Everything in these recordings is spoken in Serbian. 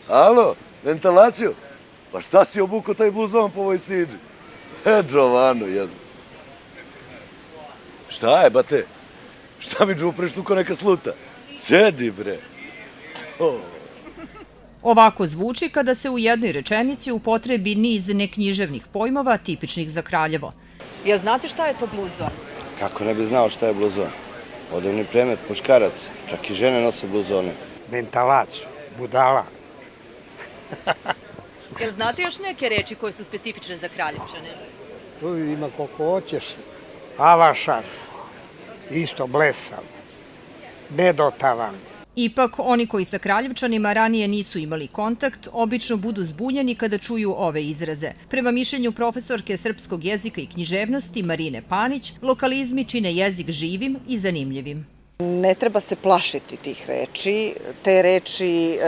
Alo, ventilaciju? Pa šta si obuko taj bluzon po ovoj siđi? Giovano, jedno. Šta je, bate? Šta mi džupriš tu ko neka sluta? Sedi, bre. Ovako zvuči kada se u jednoj rečenici upotrebi niz neknjiževnih pojmova tipičnih za Kraljevo. Jel znate šta je to bluzon? Kako ne bi znao šta je bluzon? Odevni predmet muškarac, čak i žene nose bluzone. Mentalac, budala. Jel znate još neke reči koje su specifične za Kraljevčane? Tu ima koliko hoćeš. Avašas, isto blesav, nedotavan. Ipak, oni koji sa Kraljevčanima ranije nisu imali kontakt, obično budu zbunjeni kada čuju ove izraze. Prema mišljenju profesorke srpskog jezika i književnosti Marine Panić, lokalizmi čine jezik živim i zanimljivim. Ne treba se plašiti tih reči. Te reči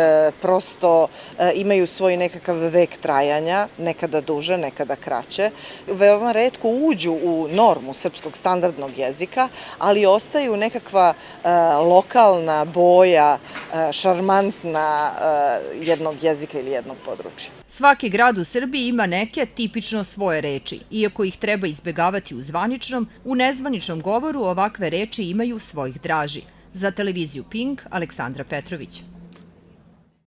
prosto imaju svoj nekakav vek trajanja, nekada duže, nekada kraće. Veoma retko uđu u normu srpskog standardnog jezika, ali ostaju nekakva lokalna boja, šarmantna jednog jezika ili jednog područja. Svaki grad u Srbiji ima neke tipično svoje reči. Iako ih treba izbegavati u zvaničnom, u nezvaničnom govoru ovakve reči imaju svojih draži. Za televiziju Pink, Aleksandra Petrović.